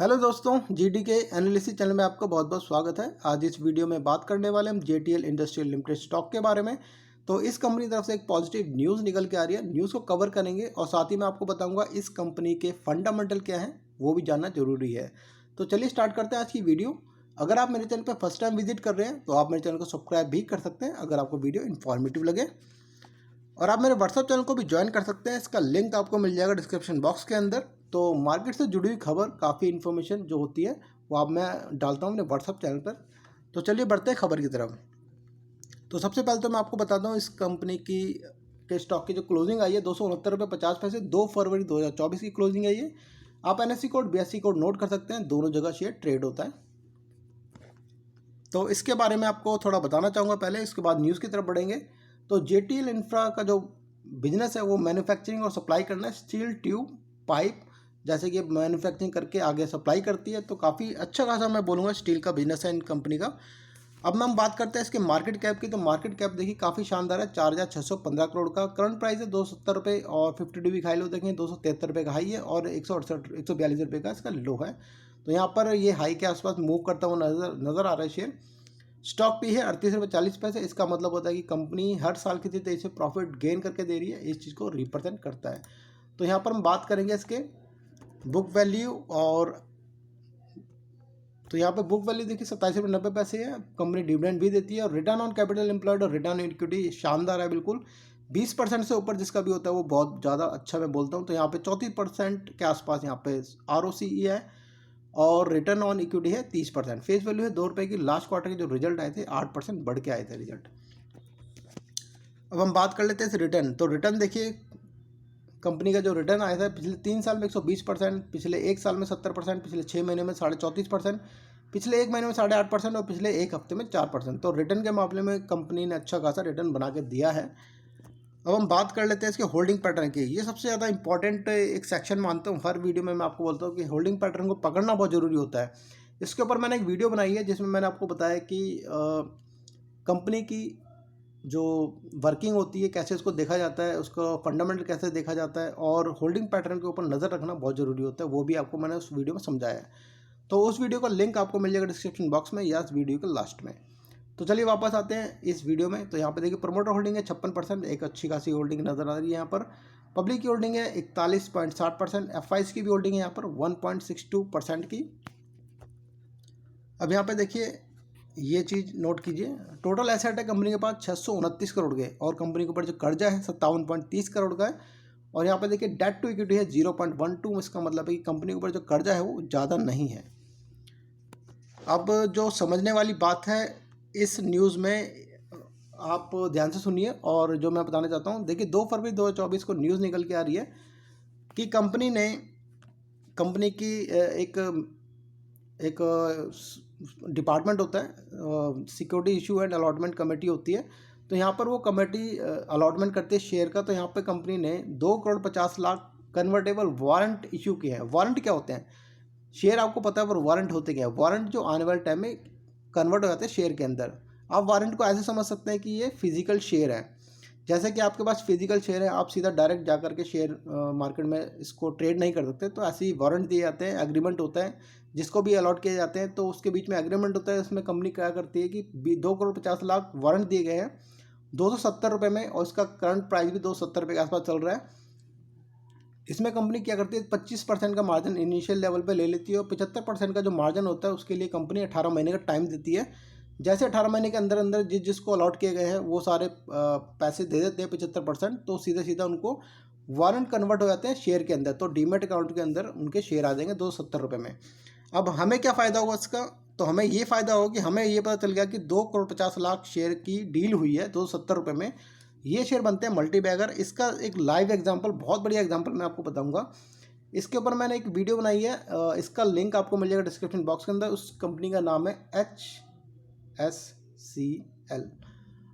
Hello दोस्तों, GD के analysis channel में आपका बहुत बहुत स्वागत है। आज इस वीडियो में बात करने वाले हम जेटीएल इंडस्ट्रियल लिमिटेड स्टॉक के बारे में। तो इस कंपनी की तरफ से एक पॉजिटिव न्यूज़ निकल के आ रही है। न्यूज़ को कवर करेंगे और साथ ही मैं आपको बताऊंगा इस कंपनी के फंडामेंटल क्या हैं, वो भी जानना जरूरी है। तो चलिए स्टार्ट करते हैं आज की वीडियो। अगर आप मेरे चैनल पर फर्स्ट टाइम विजिट कर रहे हैं तो आप मेरे चैनल को सब्सक्राइब भी कर सकते हैं अगर आपको वीडियो इन्फॉर्मेटिव लगे। और आप मेरे व्हाट्सअप चैनल को भी ज्वाइन कर सकते हैं, इसका लिंक आपको मिल जाएगा डिस्क्रिप्शन बॉक्स के अंदर। तो मार्केट से जुड़ी हुई खबर, काफ़ी इन्फॉर्मेशन जो होती है वो आप मैं डालता हूँ अपने व्हाट्सअप चैनल पर। तो चलिए बढ़ते हैं खबर की तरफ। तो सबसे पहले तो मैं आपको बताता हूँ इस कंपनी की के स्टॉक की जो क्लोजिंग आई है 269.50 रुपये 2 फरवरी 2024 की क्लोजिंग है ये। आप NSC code BSc code note कर सकते हैं, दोनों जगह शेयर ट्रेड होता है। तो इसके बारे में आपको थोड़ा बताना चाहूँगा पहले, इसके बाद न्यूज़ की तरफ बढ़ेंगे। तो जेटीएल इंफ्रा का जो बिजनेस है वो मैन्युफैक्चरिंग और सप्लाई करना है स्टील ट्यूब पाइप, जैसे कि मैन्युफैक्चरिंग करके आगे सप्लाई करती है। तो काफ़ी अच्छा खासा मैं बोलूँगा स्टील का बिजनेस है इन कंपनी का। अब हम बात करते हैं इसके मार्केट कैप की। तो मार्केट कैप देखिए काफ़ी शानदार है, 4,615 करोड़ का करंट प्राइस है। 270 रुपये और 50 DB हाई लो देखें 273 रुपये का हाई है और 142 रुपये का इसका लो है। तो यहाँ पर ये हाई के आसपास मूव करता हुआ नज़र आ रहा है शेयर। स्टॉक पी है 38.40 रुपये। इसका मतलब होता है कि कंपनी हर साल किसी तरह से प्रॉफिट गेन करके दे रही है, इस चीज़ को रिप्रेजेंट करता है। तो यहाँ पर हम बात करेंगे इसके बुक वैल्यू और तो यहाँ पे बुक वैल्यू देखिए 27.90 है। कंपनी डिविडेंड भी देती है और रिटर्न ऑन कैपिटल एम्प्लॉयड और रिटर्न ऑन इक्विटी शानदार है, बिल्कुल 20% से ऊपर जिसका भी होता है वो बहुत ज़्यादा अच्छा मैं बोलता हूँ। तो यहाँ पे 34% के आसपास यहाँ पे ROCE है और रिटर्न ऑन इक्विटी है 30%। फेस वैल्यू है 2 रुपये की। लास्ट क्वार्टर के जो रिजल्ट आए थे 8% बढ़ के आए थे रिजल्ट। अब हम बात कर लेते हैं रिटर्न। तो रिटर्न देखिए कंपनी का जो रिटर्न आया था पिछले 3 साल में 120%, पिछले 1 साल में 70%, पिछले 6 महीने में 34.5%, पिछले 1 महीने में 8.5% और पिछले 1 हफ्ते में 4%। तो रिटर्न के मामले में कंपनी ने अच्छा खासा रिटर्न बना के दिया है। अब हम बात कर लेते हैं इसके होल्डिंग पैटर्न की। ये सबसे ज़्यादा इंपॉर्टेंट एक सेक्शन मानता हूँ। हर वीडियो में मैं आपको बोलता हूँ कि होल्डिंग पैटर्न को पकड़ना बहुत ज़रूरी होता है। इसके ऊपर मैंने एक वीडियो बनाई है जिसमें मैंने आपको बताया कि कंपनी की जो वर्किंग होती है, कैसे उसको देखा जाता है, उसका फंडामेंटल कैसे देखा जाता है और होल्डिंग पैटर्न के ऊपर नज़र रखना बहुत ज़रूरी होता है। वो भी आपको मैंने उस वीडियो में समझाया है। तो उस वीडियो का लिंक आपको मिल जाएगा डिस्क्रिप्शन बॉक्स में या इस वीडियो के लास्ट में। तो चलिए वापस आते हैं इस वीडियो में। तो यहाँ पे देखिए प्रमोटर होल्डिंग है 56%, एक अच्छी खासी होल्डिंग नज़र आ रही है यहाँ पर। पब्लिक की होल्डिंग है 41.60%। FIs की भी होल्डिंग है यहाँ पर 1.62% की। अब यहाँ पे देखिए ये चीज़ नोट कीजिए, टोटल एसेट है कंपनी के पास 629 करोड़ के और कंपनी के ऊपर जो कर्जा है 57.30 करोड़ का है। और यहाँ पे देखिए डेट टू इक्विटी है 0.12। इसका मतलब है कि कंपनी के ऊपर जो कर्जा है वो ज़्यादा नहीं है। अब जो समझने वाली बात है इस न्यूज़ में, आप ध्यान से सुनिए और जो मैं बताना चाहता हूँ। देखिए 2 फरवरी 2024 को न्यूज़ निकल के आ रही है कि कंपनी की एक डिपार्टमेंट होता है, security issue and allotment committee होती है। तो यहाँ पर वो कमेटी अलॉटमेंट करती है शेयर का। तो यहाँ पे कंपनी ने 2,50,00,000 कन्वर्टेबल वारंट इशू किए हैं। वारंट क्या होते हैं? शेयर आपको पता है पर वारंट होते क्या है? वारंट जो आने वाले टाइम में कन्वर्ट हो जाते हैं शेयर के अंदर। आप वारंट को ऐसे समझ सकते हैं कि ये फिजिकल शेयर है। जैसे कि आपके पास फिजिकल शेयर है, आप सीधा डायरेक्ट जा करके शेयर मार्केट में इसको ट्रेड नहीं कर सकते। तो ऐसे ही वारंट दिए जाते हैं, एग्रीमेंट होता है जिसको भी अलॉट किए जाते हैं। तो उसके बीच में एग्रीमेंट होता है। उसमें कंपनी क्या करती है कि 2,50,00,000 वारंट दिए गए हैं 270 रुपये में और इसका करंट प्राइस भी 270 रुपये के आसपास चल रहा है। इसमें कंपनी क्या करती है 25% का मार्जिन इनिशियल लेवल पे ले लेती है और 75% का जो मार्जिन होता है उसके लिए कंपनी 18 महीने का टाइम देती है। जैसे 18 महीने के अंदर अंदर जिसको अलॉट किए गए हैं वो सारे पैसे दे देते हैं 75%। तो सीधे सीधा उनको वारंट कन्वर्ट हो जाते हैं शेयर के अंदर। तो डीमेट अकाउंट के अंदर उनके शेयर आ जाएंगे 270 रुपये में। अब हमें क्या फ़ायदा होगा इसका? तो हमें ये फ़ायदा होगा कि हमें ये पता चल गया कि 2,50,00,000 शेयर की डील हुई है 270 रुपये में। ये शेयर बनते हैं मल्टी बैगर। इसका एक लाइव एग्जांपल, बहुत बढ़िया एग्जांपल मैं आपको बताऊंगा। इसके ऊपर मैंने एक वीडियो बनाई है, इसका लिंक आपको मिल जाएगा डिस्क्रिप्शन बॉक्स के अंदर। उस कंपनी का नाम है HSCL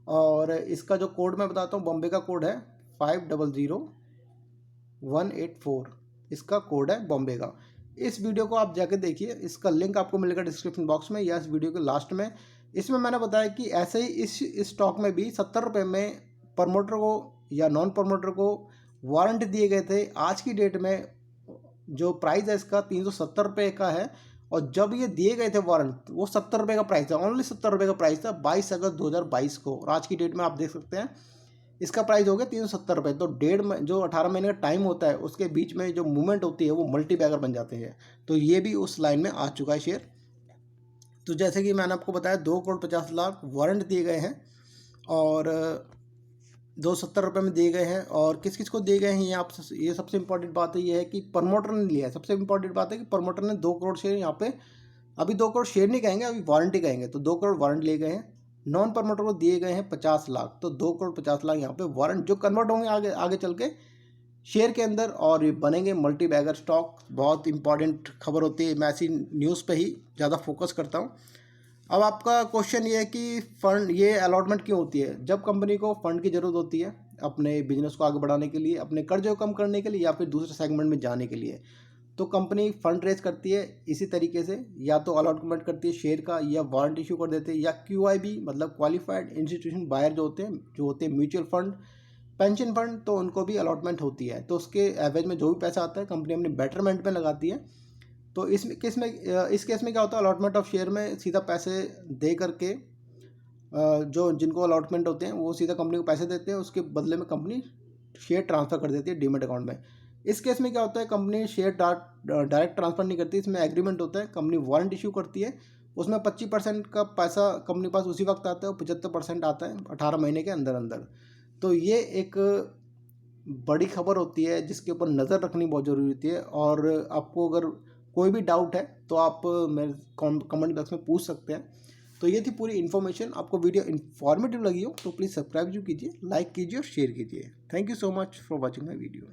और इसका जो कोड मैं बताता हूँ, बॉम्बे का कोड है 500184। इसका कोड है बॉम्बे का। इस वीडियो को आप जाके देखिए, इसका लिंक आपको मिलेगा डिस्क्रिप्शन बॉक्स में या इस वीडियो के लास्ट में। इसमें मैंने बताया कि ऐसे ही इस स्टॉक में भी 70 रुपये में प्रमोटर को या नॉन प्रमोटर को वारंट दिए गए थे। आज की डेट में जो प्राइस है इसका 370 रुपये का है, और जब ये दिए गए थे वारंट वो 70 रुपये का प्राइस था, ओनली 70 रुपये का प्राइस था 22 अगस्त 2022 को। और आज की डेट में आप देख सकते हैं इसका प्राइस हो गया 370 रुपये। तो जो 18 महीने का टाइम होता है उसके बीच में जो मूवमेंट होती है वो मल्टी बैगर बन जाते हैं। तो ये भी उस लाइन में आ चुका है शेयर। तो जैसे कि मैंने आपको बताया 2,50,00,000 वारंट दिए गए हैं और 270 रुपये में दिए गए हैं। और किस किस को दिए गए हैं ये सबसे इंपॉर्टेंट बात है, ये है कि प्रमोटर ने लिया है। सबसे इंपॉर्टेंट बात है कि प्रमोटर ने 2 करोड़ शेयर यहाँ पे, अभी 2 करोड़ शेयर नहीं कहेंगे, अभी वारंट ही कहेंगे, तो 2 करोड़ वारंट लिए गए हैं। नॉन प्रमोटर को दिए गए हैं 50 लाख, तो 2 करोड़ 50 लाख यहाँ पे वारंट जो कन्वर्ट होंगे आगे आगे चल के शेयर के अंदर, और ये बनेंगे मल्टी बैगर स्टॉक। बहुत इंपॉर्टेंट खबर होती है, मैं ऐसी न्यूज़ पे ही ज़्यादा फोकस करता हूँ। अब आपका क्वेश्चन ये है कि फ़ंड ये अलॉटमेंट क्यों होती है? जब कंपनी को फ़ंड की ज़रूरत होती है अपने बिजनेस को आगे बढ़ाने के लिए, अपने कर्जे को कम करने के लिए, या फिर दूसरे सेगमेंट में जाने के लिए, तो कंपनी फंड रेज करती है इसी तरीके से, या तो अलॉटमेंट करती है शेयर का, या वारंट इशू कर देते हैं, या QIB मतलब क्वालिफाइड इंस्टीट्यूशन बायर जो होते हैं म्यूचुअल फंड, पेंशन फंड, तो उनको भी अलॉटमेंट होती है। तो उसके एवरेज में जो भी पैसा आता है कंपनी अपने बेटरमेंट में लगाती है। तो इस केस में क्या होता है, अलॉटमेंट ऑफ शेयर में सीधा पैसे दे करके जो जिनको अलॉटमेंट होते हैं वो सीधा कंपनी को पैसे देते हैं, उसके बदले में कंपनी शेयर ट्रांसफ़र कर देती है डीमेट अकाउंट में। इस केस में क्या होता है, कंपनी शेयर डायरेक्ट ट्रांसफ़र नहीं करती, इसमें एग्रीमेंट होता है। कंपनी वारंट इशू करती है, उसमें 25% का पैसा कंपनी पास उसी वक्त आता है, और 75% आता है 18 महीने के अंदर अंदर। तो ये एक बड़ी खबर होती है जिसके ऊपर नज़र रखनी बहुत ज़रूरी होती है। और आपको अगर कोई भी डाउट है तो आप मेरे कमेंट बॉक्स में पूछ सकते हैं। तो ये थी पूरी इन्फॉर्मेशन। आपको वीडियो इन्फॉर्मेटिव लगी हो तो प्लीज़ सब्सक्राइब कीजिए, लाइक कीजिए और शेयर कीजिए। Thank you so much for watching my video.